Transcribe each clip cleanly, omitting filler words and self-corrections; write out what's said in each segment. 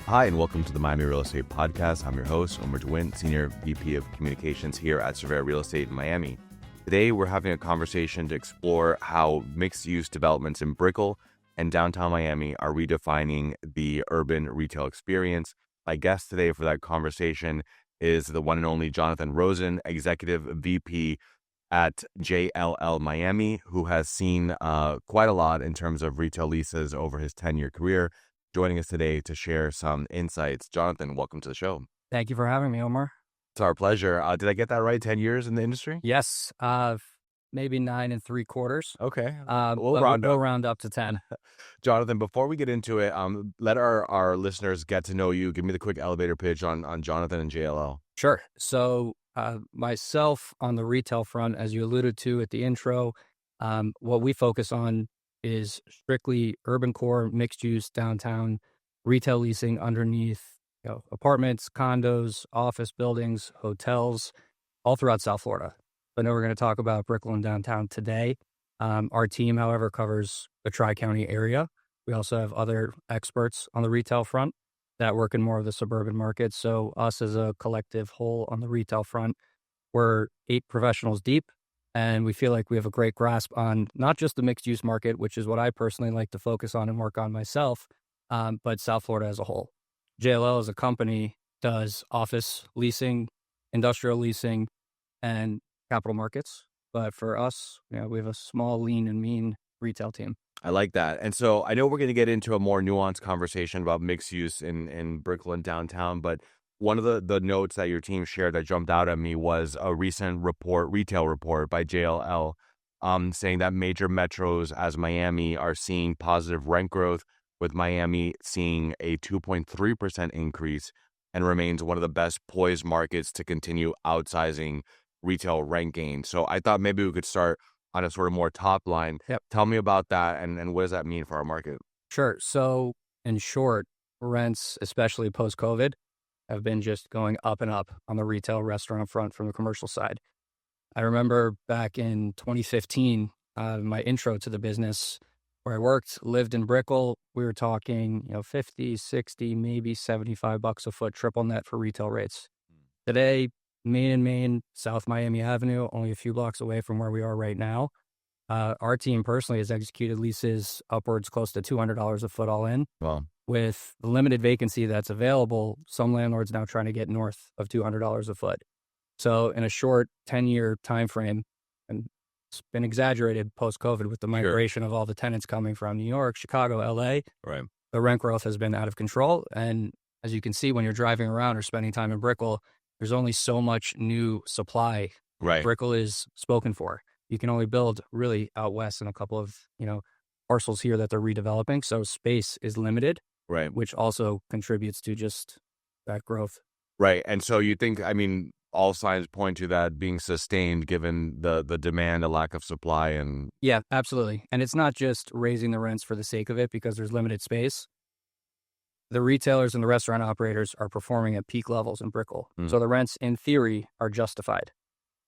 Hi, and welcome to the Miami Real Estate Podcast. I'm your host, Omar, Senior VP of Communications here at Surveyor Real Estate in Miami. Today, we're having a conversation to explore how mixed-use developments in Brickell and downtown Miami are redefining the urban retail experience. My guest today for that conversation is the one and only Jonathan Rosen, Executive VP at JLL Miami, who has seen quite a lot in terms of retail leases over his 10-year career, joining us today to share some insights. Jonathan, welcome to the show. Thank you for having me, Omar. It's our pleasure. Did I get that right? 10 years in the industry? Yes, maybe 9 3/4. Okay. We'll round up to 10. Jonathan, before we get into it, let our listeners get to know you. Give me the quick elevator pitch on Jonathan and JLL. Sure. So myself on the retail front, as you alluded to at the intro, what we focus on is strictly urban core, mixed use, downtown, retail leasing underneath apartments, condos, office buildings, hotels, all throughout South Florida. I know we're going to talk about Brickell and downtown today. Our team, however, covers the Tri-County area. We also have other experts on the retail front that work in more of the suburban markets. So us as a collective whole on the retail front, we're 8 professionals deep. And we feel like we have a great grasp on not just the mixed use market, which is what I personally like to focus on and work on myself, but South Florida as a whole. JLL as a company does office leasing, industrial leasing, and capital markets. But for us, we have a small, lean, and mean retail team. I like that. And so I know we're going to get into a more nuanced conversation about mixed use in Brickell and downtown, but one of the notes that your team shared that jumped out at me was a recent retail report by JLL, saying that major metros as Miami are seeing positive rent growth, with Miami seeing a 2.3% increase and remains one of the best poised markets to continue outsizing retail rent gains. So I thought maybe we could start on a sort of more top line. Yep. Tell me about that and what does that mean for our market? Sure. So in short, rents, especially post-COVID, have been just going up and up on the retail restaurant front from the commercial side. I remember back in 2015, my intro to the business where I worked, lived in Brickell, we were talking, 50, 60, maybe $75 a foot triple net for retail rates. Today, Main, South Miami Avenue, only a few blocks away from where we are right now. Our team personally has executed leases upwards close to $200 a foot all in. Wow. With the limited vacancy that's available, some landlords now trying to get north of $200 a foot. So in a short 10-year time frame, and it's been exaggerated post-COVID with the migration of all the tenants coming from New York, Chicago, LA, right? The rent growth has been out of control. And as you can see, when you're driving around or spending time in Brickell, there's only so much new supply. Right. Brickell is spoken for. You can only build really out west in a couple of, parcels here that they're redeveloping. So space is limited. Right. Which also contributes to just that growth. Right. And so you think, all signs point to that being sustained given the demand, the lack of supply and... Yeah, absolutely. And it's not just raising the rents for the sake of it because there's limited space. The retailers and the restaurant operators are performing at peak levels in Brickell. So the rents, in theory, are justified.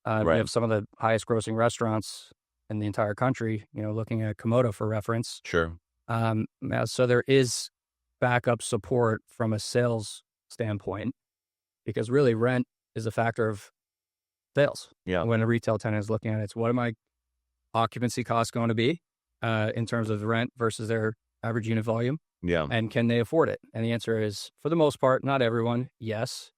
Right. We have some of the highest grossing restaurants in the entire country, looking at Komodo for reference. Sure. So there is backup support from a sales standpoint, because really rent is a factor of sales. Yeah. When a retail tenant is looking at it, it's what are my occupancy costs going to be in terms of the rent versus their average unit volume? Yeah. And can they afford it? And the answer is, for the most part, not everyone, yes,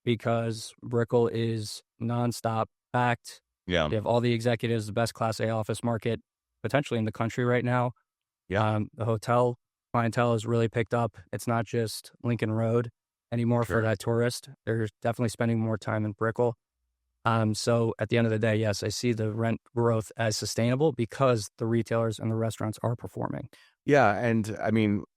because Brickell is nonstop packed. Yeah. You have all the executives, the best Class A office market potentially in the country right now. Yeah. The hotel clientele has really picked up. It's not just Lincoln Road anymore for that tourist. They're definitely spending more time in Brickell. So at the end of the day, yes, I see the rent growth as sustainable because the retailers and the restaurants are performing. Yeah. And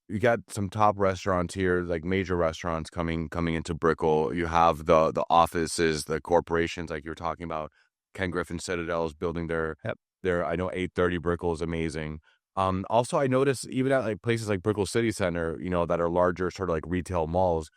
you got some top restaurants here, like major restaurants coming into Brickell. You have the offices, the corporations, like you were talking about. Ken Griffin Citadel is building their I know 830 Brickell is amazing. Also, I noticed even at like places like Brickell City Center, that are larger sort of like retail malls,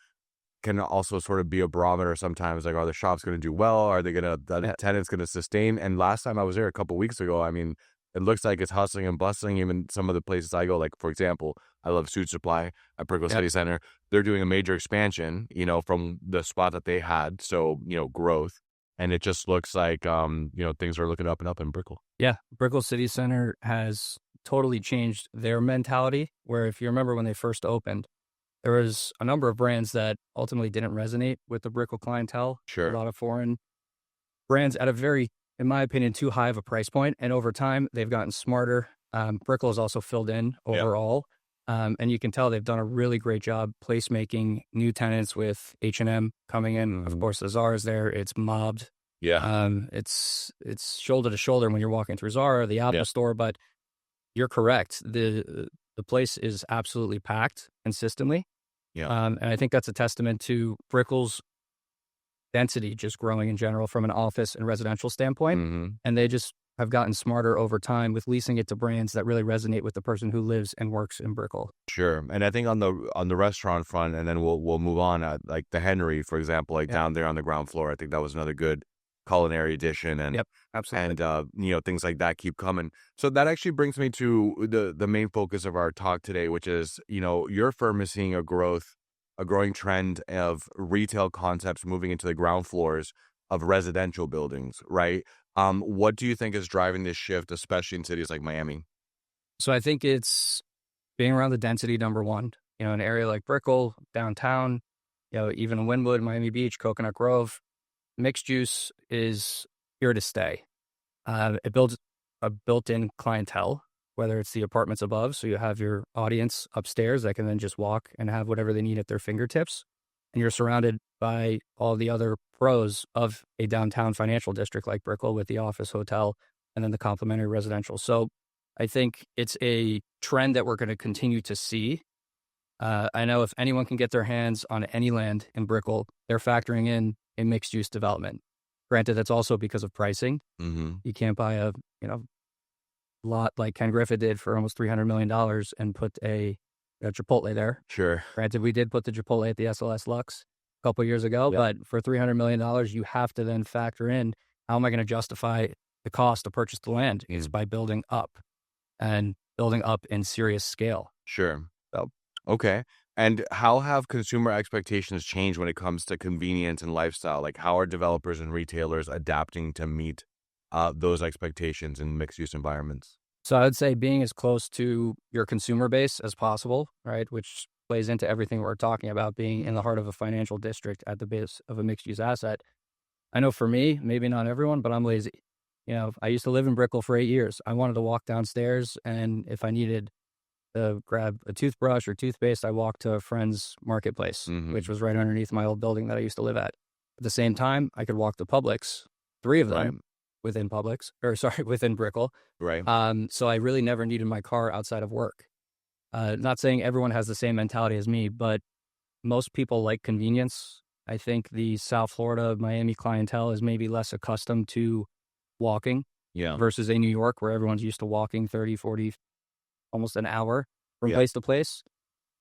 can also sort of be a barometer sometimes. Like, are the shops going to do well? Are they the tenants going to sustain? And last time I was there a couple of weeks ago, it looks like it's hustling and bustling. Even some of the places I go, like, for example, I love Suit Supply at Brickell Yep. City Center. They're doing a major expansion, from the spot that they had. So, growth. And it just looks like, things are looking up and up in Brickell. Yeah. Brickell City Center has totally changed their mentality, where if you remember when they first opened, there was a number of brands that ultimately didn't resonate with the Brickell clientele. A Sure. lot of foreign brands at a very, in my opinion, too high of a price point. And over time, they've gotten smarter. Brickell has also filled in overall. And you can tell they've done a really great job placemaking new tenants with H&M coming in. Of course, the Zara is there. It's mobbed. Yeah. It's shoulder to shoulder when you're walking through Zara, the Apple store. But you're correct. The place is absolutely packed consistently. Yeah. And I think that's a testament to Brickell's density just growing in general from an office and residential standpoint. Mm-hmm. And they just have gotten smarter over time with leasing it to brands that really resonate with the person who lives and works in Brickell. Sure. And I think on the restaurant front, and then we'll move on at like the Henry, for example, down there on the ground floor. I think that was another good culinary addition, and Absolutely. and things like that keep coming. So that actually brings me to the main focus of our talk today, which is, your firm is seeing a growing trend of retail concepts moving into the ground floors of residential buildings, right? What do you think is driving this shift, especially in cities like Miami? So I think it's being around the density, number one. An area like Brickell, downtown, even Wynwood, Miami Beach, Coconut Grove, mixed use is here to stay. It builds a built-in clientele, whether it's the apartments above, so you have your audience upstairs that can then just walk and have whatever they need at their fingertips. And you're surrounded by all the other pros of a downtown financial district like Brickell with the office, hotel, and then the complementary residential. So I think it's a trend that we're going to continue to see. I know if anyone can get their hands on any land in Brickell, they're factoring in a mixed-use development. Granted, that's also because of pricing. Mm-hmm. You can't buy a lot like Ken Griffith did for almost $300 million and put a Chipotle there. Sure. Granted, we did put the Chipotle at the SLS Lux a couple years ago, but for $300 million, you have to then factor in, how am I going to justify the cost to purchase the land? Is by building up and building up in serious scale. Sure. Okay. And how have consumer expectations changed when it comes to convenience and lifestyle? Like, how are developers and retailers adapting to meet those expectations in mixed-use environments? So I would say being as close to your consumer base as possible, right, which plays into everything we're talking about, being in the heart of a financial district at the base of a mixed-use asset. I know for me, maybe not everyone, but I'm lazy. I used to live in Brickell for 8 years. I wanted to walk downstairs, and if I needed to grab a toothbrush or toothpaste, I walked to a friend's marketplace, which was right underneath my old building that I used to live at. At the same time, I could walk to Publix, 3 of them within within Brickell. Right. So I really never needed my car outside of work. Not saying everyone has the same mentality as me, but most people like convenience. I think the South Florida, Miami clientele is maybe less accustomed to walking versus a New York where everyone's used to walking 30, 40, almost an hour from place to place.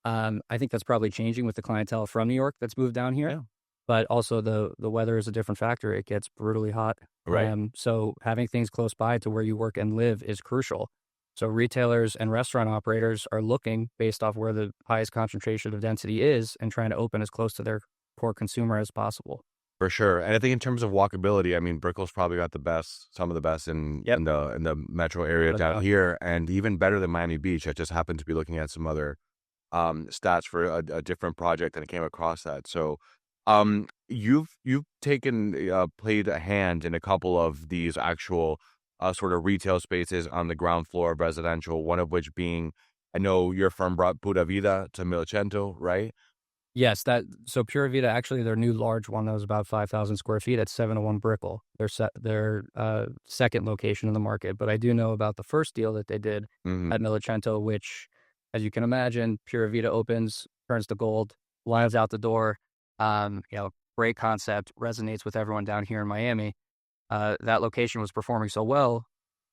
I think that's probably changing with the clientele from New York that's moved down here. Yeah. But also the weather is a different factor. It gets brutally hot. Right. So having things close by to where you work and live is crucial. So retailers and restaurant operators are looking based off where the highest concentration of density is and trying to open as close to their core consumer as possible. For sure. And I think in terms of walkability, I mean, Brickell's probably got some of the best in the metro area down here, and even better than Miami Beach. I just happened to be looking at some other stats for a different project, and I came across that. So you've played a hand in a couple of these actual sort of retail spaces on the ground floor of residential, one of which being, I know your firm brought Pura Vida to Millicento, right? Yes, so Pura Vida, actually their new large one that was about 5,000 square feet at 701 Brickell, their second location in the market. But I do know about the first deal that they did at Millicento, which, as you can imagine, Pura Vida opens, turns to gold, lines out the door. Great concept, resonates with everyone down here in Miami. That location was performing so well.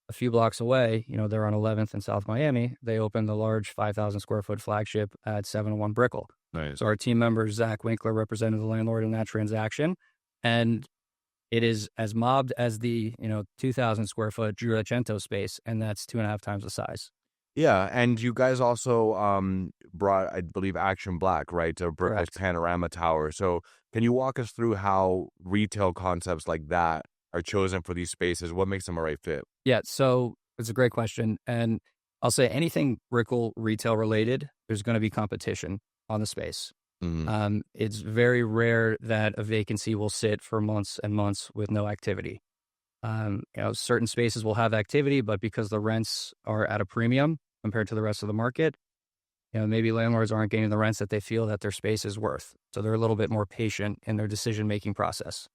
A few blocks away, they're on 11th in South Miami. They opened the large 5,000 square foot flagship at 701 Brickell. Nice. So our team member, Zach Winkler, represented the landlord in that transaction. And it is as mobbed as the, 2,000 square foot Giuricento space. And that's 2.5 times the size. Yeah, and you guys also brought, I believe, Action Black, right, to Brickell's Correct. Panorama Tower. So can you walk us through how retail concepts like that are chosen for these spaces? What makes them a right fit? Yeah, so it's a great question. And I'll say anything Brickell retail related, there's going to be competition on the space. Hmm. It's very rare that a vacancy will sit for months and months with no activity. Certain spaces will have activity, but because the rents are at a premium compared to the rest of the market, maybe landlords aren't getting the rents that they feel that their space is worth. So they're a little bit more patient in their decision-making process.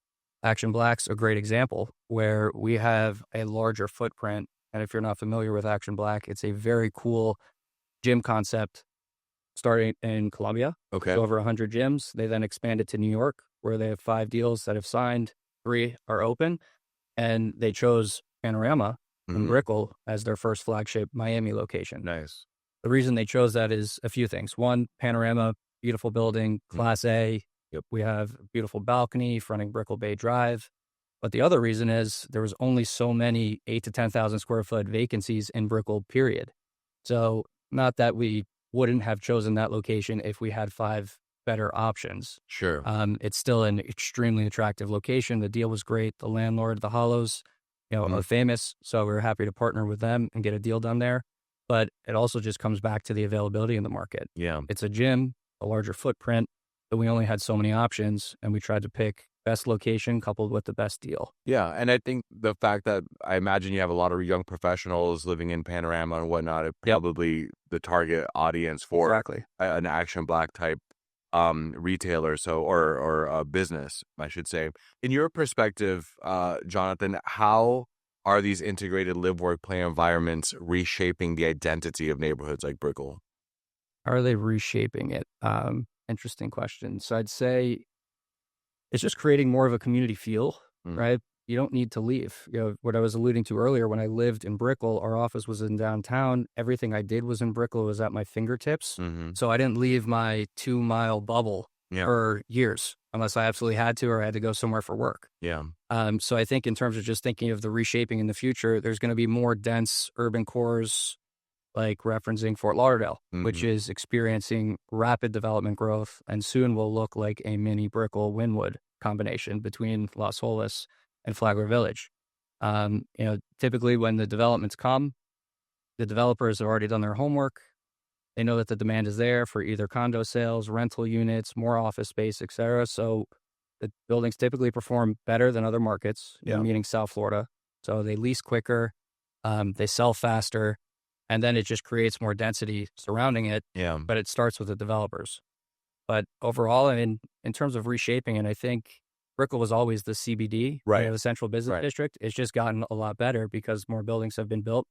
Action Black's a great example where we have a larger footprint. And if you're not familiar with Action Black, it's a very cool gym concept starting in Colombia. Okay. So over 100 gyms. They then expanded to New York, where they have 5 deals that have signed, 3 are open, and they chose Panorama in Hmm. Brickell as their first flagship Miami location. Nice. The reason they chose that is a few things. One, Panorama, beautiful building, Class A. Yep. We have a beautiful balcony fronting Brickell Bay Drive. But the other reason is there was only so many 8 to 10,000 square foot vacancies in Brickell, period. So not that we wouldn't have chosen that location if we had 5 better options. Sure. It's still an extremely attractive location. The deal was great. The landlord, the Hollows, are famous. So we were happy to partner with them and get a deal done there. But it also just comes back to the availability in the market. Yeah. It's a gym, a larger footprint, but we only had so many options, and we tried to pick best location coupled with the best deal. Yeah, and I think the fact that I imagine you have a lot of young professionals living in Panorama and whatnot, it Yep. probably the target audience for Exactly. an Action Black type retailer, so or a business, I should say. In your perspective, Jonathan, how are these integrated live work play environments reshaping the identity of neighborhoods like Brickell? How are they reshaping it? Interesting question. So I'd say it's just creating more of a community feel, Mm. right? You don't need to leave. What I was alluding to earlier, when I lived in Brickell, our office was in downtown. Everything I did was in Brickell. It was at my fingertips. Mm-hmm. So I didn't leave my 2-mile bubble Yeah, for years unless I absolutely had to or I had to go somewhere for work. yeah, So I think in terms of just thinking of the reshaping in the future, there's going to be more dense urban cores, like referencing Fort Lauderdale, which mm-hmm. is experiencing rapid development growth and soon will look like a mini Brickell Wynwood combination between Las Olas and Flagler Village. Typically when the developments come, the developers have already done their homework. They know that the demand is there for either condo sales, rental units, more office space, et cetera. So the buildings typically perform better than other markets, Yeah. meaning South Florida. So they lease quicker, they sell faster, and then it just creates more density surrounding it. Yeah. But it starts with the developers. But overall, in terms of reshaping it, I think Brickell was always the CBD, Right. the central business Right. district. It's just gotten a lot better because more buildings have been built,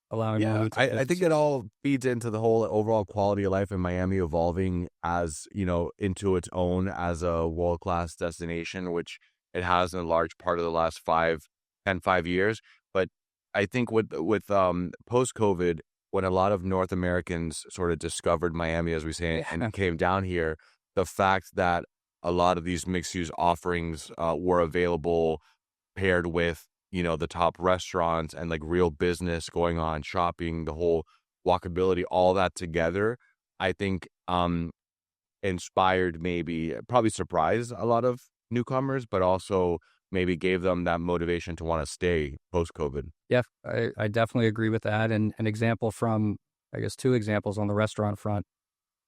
allowing more Yeah, retail I think business. it all feeds into the whole overall quality of life in Miami evolving as, into its own as a world-class destination, which it has in a large part of the last 5 years. But I think with post-COVID, when a lot of North Americans sort of discovered Miami, as we say, and came down here, the fact that a lot of these mixed-use offerings were available paired with the top restaurants and like real business going on, shopping, the whole walkability, all that together, I think inspired, maybe probably surprised a lot of newcomers, but also maybe gave them that motivation to want to stay post COVID. Yeah, I definitely agree with that. And an example from, I guess, 2 examples on the restaurant front.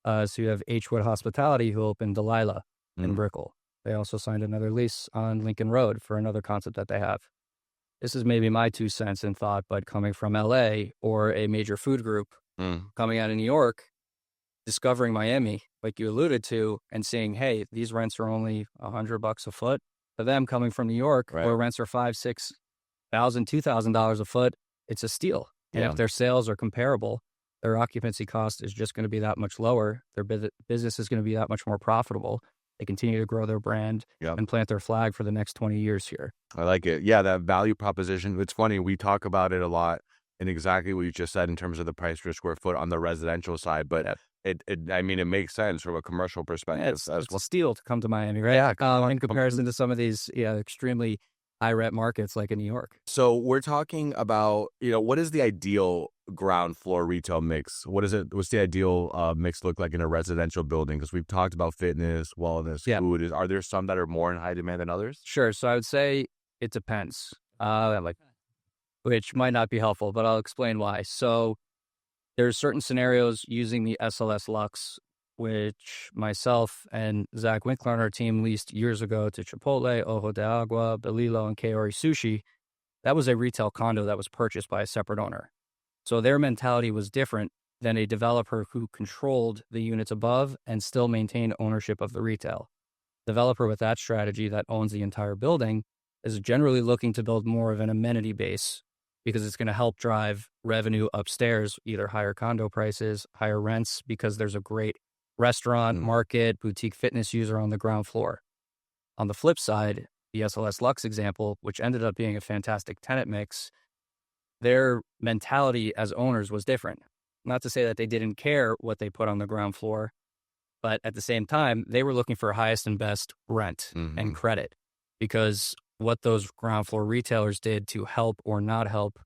So you have H. Wood Hospitality, who opened Delilah in Mm. Brickell. They also signed another lease on Lincoln Road for another concept that they have. This is maybe my 2 cents in thought, but coming from LA or a major food group Mm. coming out of New York, discovering Miami, like you alluded to, and seeing, hey, these rents are only $100 a foot. For them coming from New York, Right. where rents are $5,000, $2,000 a foot, it's a steal. And Yeah. if their sales are comparable, their occupancy cost is just going to be that much lower. Their business is going to be that much more profitable. They continue to grow their brand Yeah. and plant their flag for the next 20 years here. I like it. Yeah, that value proposition. It's funny, we talk about it a lot and exactly what you just said in terms of the price per square foot on the residential side, but Yep. I mean, it makes sense from a commercial perspective It's as a well. steal to come to Miami, right? Yeah, In comparison to some of these extremely high rent markets like in New York. So we're talking about, what is the ideal ground floor retail mix? What's the ideal mix look like in a residential building? Because we've talked about fitness, wellness, Yeah, food. Are there some that are more in high demand than others? sure. So I would say it depends, which might not be helpful, but I'll explain why. So there's certain scenarios using the SLS Lux, which myself and Zach Winkler on our team leased years ago to Chipotle, Ojo de Agua, Belilo, and Kaori Sushi. That was a retail condo that was purchased by a separate owner. So their mentality was different than a developer who controlled the units above and still maintained ownership of the retail. Developer with that strategy that owns the entire building is generally looking to build more of an amenity base because it's going to help drive revenue upstairs, either higher condo prices, higher rents, because there's a great restaurant, market, boutique fitness user on the ground floor. On the flip side, the SLS Lux example, which ended up being a fantastic tenant mix, their mentality as owners was different. Not to say that they didn't care what they put on the ground floor, but at the same time, they were looking for highest and best rent and credit, because what those ground floor retailers did to help or not help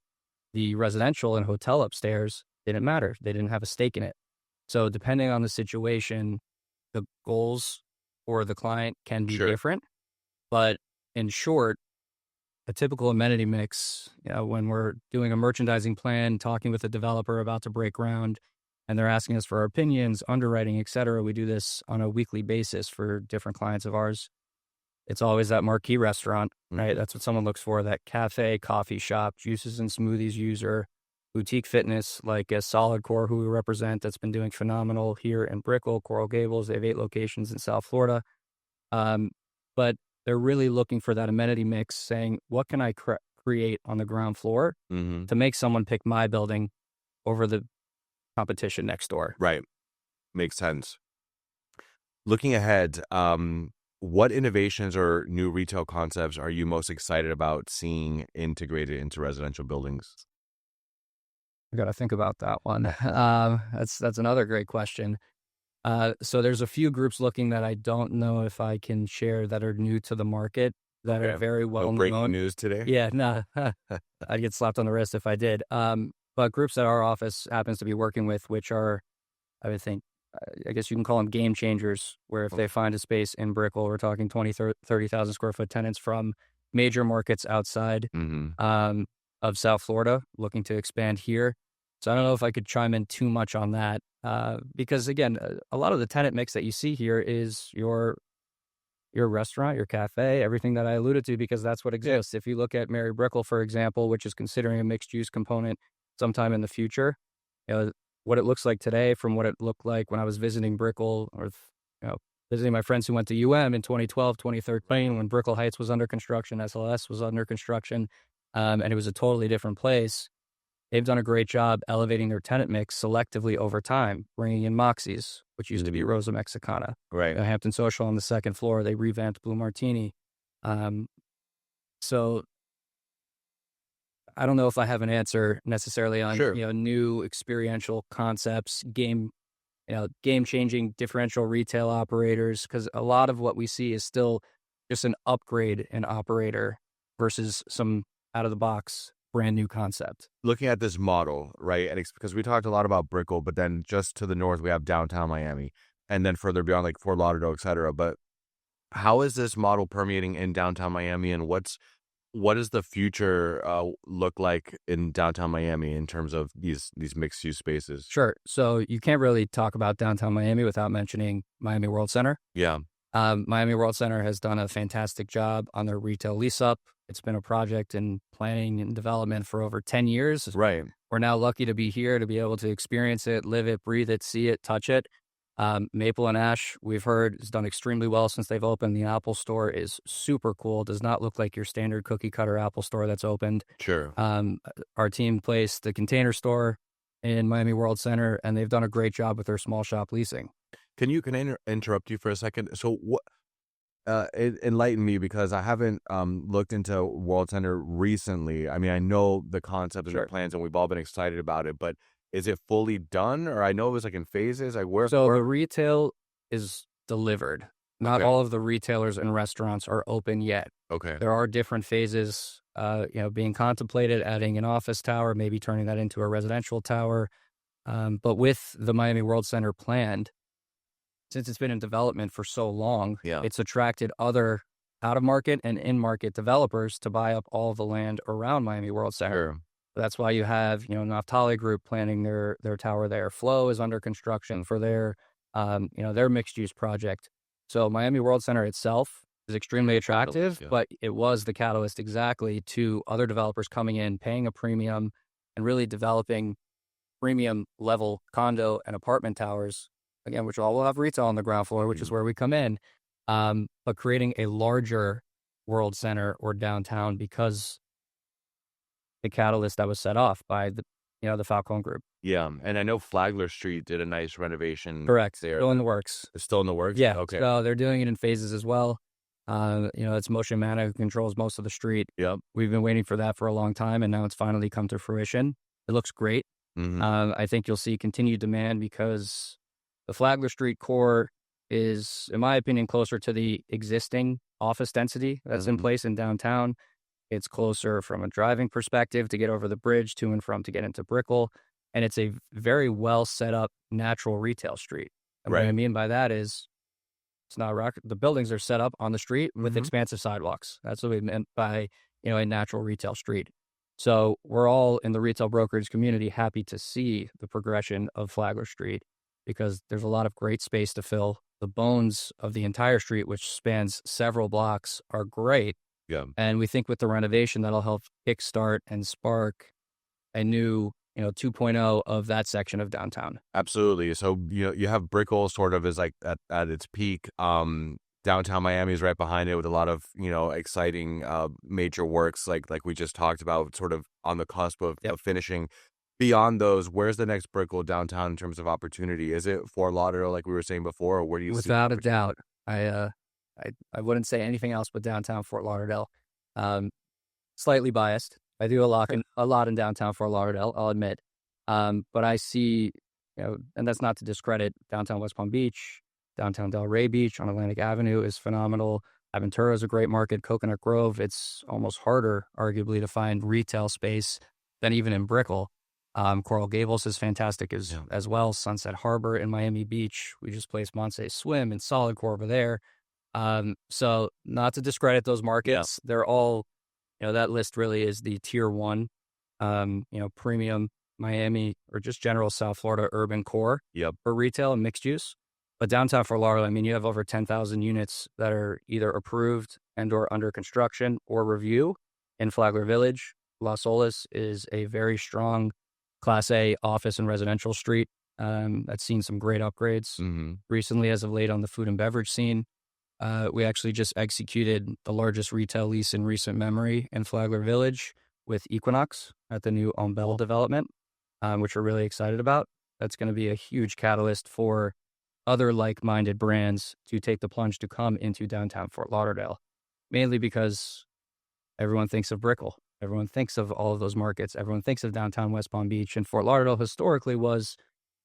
the residential and hotel upstairs didn't matter. They didn't have a stake in it. So depending on the situation, the goals for the client can be different. But in short, a typical amenity mix, when we're doing a merchandising plan, talking with a developer about to break ground, and they're asking us for our opinions, underwriting, et cetera, we do this on a weekly basis for different clients of ours. It's always that marquee restaurant, right? That's what someone looks for, that cafe, coffee shop, juices and smoothies user, boutique fitness, like a Solid Core, who we represent, that's been doing phenomenal here in Brickell, Coral Gables. They have 8 locations in South Florida. But they're really looking for that amenity mix, saying, what can I create on the ground floor to make someone pick my building over the competition next door? Right. Makes sense. Looking ahead, what innovations or new retail concepts are you most excited about seeing integrated into residential buildings? I got to think about that one. That's another great question. So there's a few groups looking that I don't know if I can share that are new to the market, that are very well known. Breaking news today? Yeah, no, I'd get slapped on the wrist if I did. But groups that our office happens to be working with, which are, I would think, I guess you can call them game changers, where if they find a space in Brickell, we're talking 20, 30,000 square foot tenants from major markets outside of South Florida looking to expand here. So I don't know if I could chime in too much on that, because again, a lot of the tenant mix that you see here is your restaurant, your cafe, everything that I alluded to, because that's what exists. If you look at Mary Brickell, for example, which is considering a mixed use component sometime in the future, what it looks like today from what it looked like when I was visiting Brickell, or visiting my friends who went to UM in 2012, 2013, when Brickell Heights was under construction, SLS was under construction, and it was a totally different place. They've done a great job elevating their tenant mix selectively over time, bringing in Moxie's, which used to be Rosa Mexicana. Right. Hampton Social on the second floor. They revamped Blue Martini. So I don't know if I have an answer necessarily on new experiential concepts, game-changing differential retail operators, because a lot of what we see is still just an upgrade in operator versus some out-of-the-box brand new concept. Looking at this model, right, and because we talked a lot about Brickell, but then just to the north we have downtown Miami, and then further beyond like Fort Lauderdale, et cetera. But how is this model permeating in downtown Miami, and what does the future look like in downtown Miami in terms of these mixed use spaces? Sure. So you can't really talk about downtown Miami without mentioning Miami Worldcenter. Yeah. Miami Worldcenter has done a fantastic job on their retail lease up. It's been a project in planning and development for over 10 years. Right. We're now lucky to be here to be able to experience it, live it, breathe it, see it, touch it. Maple and Ash, we've heard, has done extremely well since they've opened. The Apple store is super cool. Does not look like your standard cookie cutter Apple store that's opened. Sure. Our team placed the Container Store in Miami Worldcenter, and they've done a great job with their small shop leasing. Can I interrupt you for a second? So what? Enlighten me, because I haven't looked into Worldcenter recently. I mean, I know the concept and the plans, and we've all been excited about it, but is it fully done? Or I know it was like in phases. Like the retail is delivered. Not all of the retailers and restaurants are open yet. Okay. There are different phases being contemplated, adding an office tower, maybe turning that into a residential tower. But with the Miami Worldcenter planned, since it's been in development for so long, Yeah. it's attracted other out-of-market and in-market developers to buy up all the land around Miami Worldcenter. Sure. That's why you have, Naftali Group planning their tower there. Flow is under construction for their mixed-use project. So Miami Worldcenter itself is extremely attractive, Yeah. but it was the catalyst exactly to other developers coming in, paying a premium, and really developing premium level condo and apartment towers, again, which all will have retail on the ground floor, which is where we come in, but creating a larger World Center or downtown because the catalyst that was set off by the Falcone Group. Yeah. And I know Flagler Street did a nice renovation. Correct. There. Still in the works. It's still in the works? Yeah. Okay. So they're doing it in phases as well. It's Motion Mana who controls most of the street. Yep. We've been waiting for that for a long time, and now it's finally come to fruition. It looks great. I think you'll see continued demand because the Flagler Street core is, in my opinion, closer to the existing office density that's in place in downtown. It's closer from a driving perspective to get over the bridge to and from to get into Brickell. And it's a very well set up natural retail street. And what I mean by that is it's not the buildings are set up on the street with expansive sidewalks. That's what we meant by, a natural retail street. So we're all in the retail brokerage community happy to see the progression of Flagler Street because there's a lot of great space to fill. The bones of the entire street, which spans several blocks, are great. Yeah. And we think with the renovation, that'll help kickstart and spark a new, 2.0 of that section of downtown. Absolutely. So, you have Brickell sort of is like at its peak. Downtown Miami is right behind it with a lot of, exciting major works like we just talked about, sort of on the cusp of finishing. Beyond those, where's the next Brickell downtown in terms of opportunity? Is it Fort Lauderdale, like we were saying before, or where do you see? Without a doubt. I wouldn't say anything else but downtown Fort Lauderdale. Slightly biased. I do a lot in downtown Fort Lauderdale, I'll admit. But I see, and that's not to discredit downtown West Palm Beach, downtown Delray Beach on Atlantic Avenue is phenomenal. Aventura is a great market. Coconut Grove, it's almost harder, arguably, to find retail space than even in Brickell. Coral Gables is fantastic as well. Sunset Harbor in Miami Beach. We just placed Monse Swim and Solid Core over there. So not to discredit those markets, they're all, that list really is the tier one, premium Miami or just general South Florida urban core for retail and mixed use. But downtown Fort Lauderdale, you have over 10,000 units that are either approved and or under construction or review in Flagler Village. Las Olas is a very strong Class A office and residential street that's seen some great upgrades recently as of late on the food and beverage scene. We actually just executed the largest retail lease in recent memory in Flagler Village with Equinox at the new Ombel development, which we're really excited about. That's going to be a huge catalyst for other like-minded brands to take the plunge to come into downtown Fort Lauderdale, mainly because everyone thinks of Brickell. Everyone thinks of all of those markets. Everyone thinks of downtown West Palm Beach, and Fort Lauderdale historically was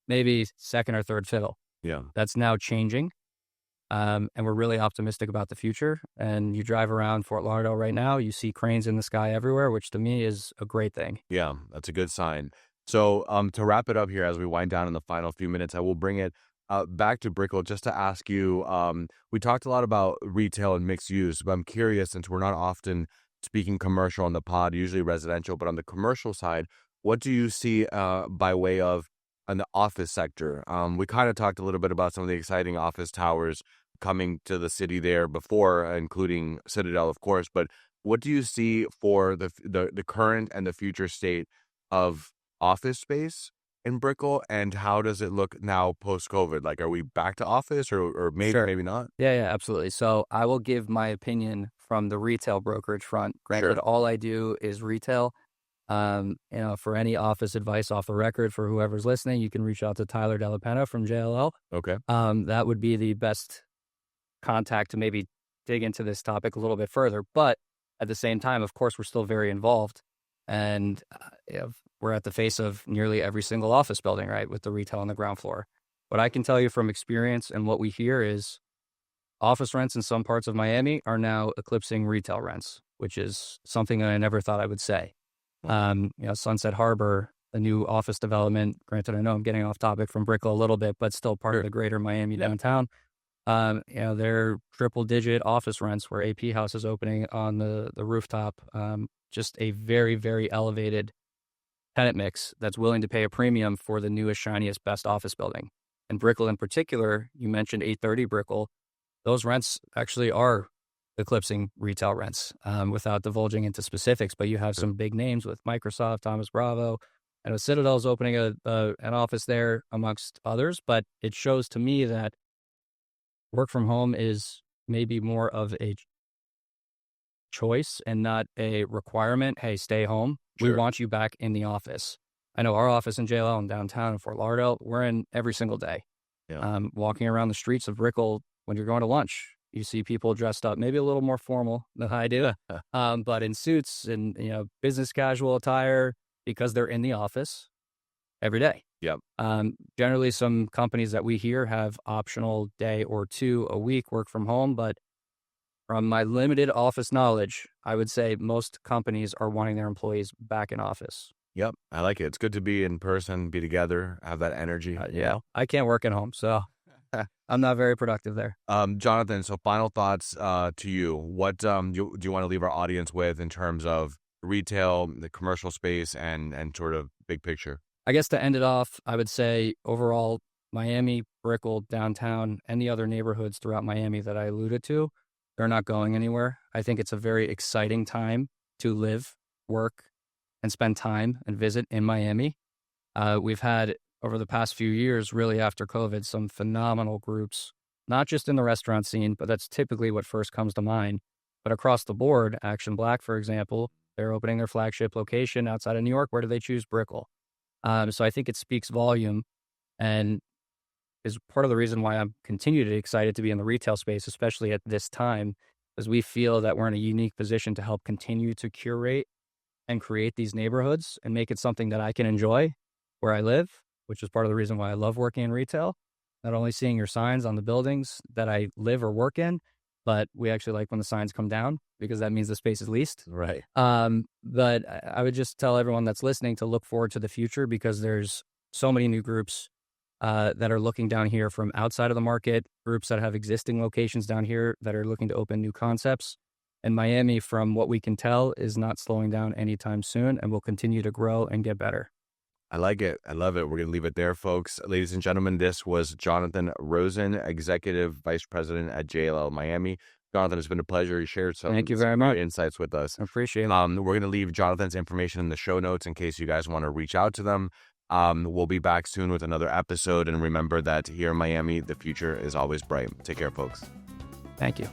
maybe second or third fiddle. Yeah. That's now changing. And we're really optimistic about the future. And you drive around Fort Lauderdale right now, you see cranes in the sky everywhere, which to me is a great thing. Yeah, that's a good sign. So to wrap it up here as we wind down in the final few minutes, I will bring it back to Brickell just to ask you, we talked a lot about retail and mixed use, but I'm curious, since we're not often speaking commercial on the pod, usually residential, but on the commercial side, what do you see by way of in the office sector? We kind of talked a little bit about some of the exciting office towers coming to the city there before, including Citadel, of course, but what do you see for the current and the future state of office space in Brickell, and how does it look now post-COVID? Like, are we back to office or maybe, maybe not? Yeah, absolutely. So I will give my opinion from the retail brokerage front. Granted, all I do is retail. For any office advice off the record for whoever's listening, you can reach out to Tyler Della Penna from JLL. Okay. That would be the best contact to maybe dig into this topic a little bit further. But at the same time, of course, we're still very involved. And we're at the face of nearly every single office building, right, with the retail on the ground floor. What I can tell you from experience and what we hear is office rents in some parts of Miami are now eclipsing retail rents. which is something that I never thought I would say. Sunset Harbor, the new office development. Granted, I know I'm getting off topic from Brickell a little bit, but still part of the greater Miami downtown. They're triple-digit office rents where AP House is opening on the rooftop. Just a very, very elevated tenant mix that's willing to pay a premium for the newest, shiniest, best office building. And Brickell in particular, you mentioned 830 Brickell. Those rents actually are eclipsing retail rents without divulging into specifics, but you have some big names with Microsoft, Thomas Bravo, and a Citadel's opening an office there amongst others. But it shows to me that work from home is maybe more of a choice and not a requirement. Hey, stay home. Sure. We want you back in the office. I know our office in JLL in downtown in Fort Lauderdale, we're in every single day. Yeah. Walking around the streets of Brickell when you're going to lunch, you see people dressed up, maybe a little more formal than I do, but in suits and business casual attire because they're in the office every day. Yep. Generally, some companies that we hear have optional day or two a week work from home, but from my limited office knowledge, I would say most companies are wanting their employees back in office. Yep. I like it. It's good to be in person, be together, have that energy. Yeah. I can't work at home, so I'm not very productive there. Jonathan, so final thoughts to you. What do you want to leave our audience with in terms of retail, the commercial space, and sort of big picture? I guess to end it off, I would say overall, Miami, Brickell, downtown, and the other neighborhoods throughout Miami that I alluded to, they're not going anywhere. I think it's a very exciting time to live, work, and spend time and visit in Miami. We've had, over the past few years, really after COVID, some phenomenal groups, not just in the restaurant scene, but that's typically what first comes to mind, but across the board. Action Black, for example, they're opening their flagship location outside of New York. Where do they choose? Brickell. So I think it speaks volume and is part of the reason why I'm continually excited to be in the retail space, especially at this time, as we feel that we're in a unique position to help continue to curate and create these neighborhoods and make it something that I can enjoy where I live, which is part of the reason why I love working in retail. Not only seeing your signs on the buildings that I live or work in, but we actually like when the signs come down because that means the space is leased. Right. But I would just tell everyone that's listening to look forward to the future because there's so many new groups that are looking down here from outside of the market, groups that have existing locations down here that are looking to open new concepts. And Miami, from what we can tell, is not slowing down anytime soon and will continue to grow and get better. I like it. I love it. We're going to leave it there, folks. Ladies and gentlemen, this was Jonathan Rosen, Executive Vice President at JLL Miami. Jonathan, it's been a pleasure. You shared some, Thank you very much. Insights with us. I appreciate it. We're going to leave Jonathan's information in the show notes in case you guys want to reach out to them. We'll be back soon with another episode. And remember that here in Miami, the future is always bright. Take care, folks. Thank you.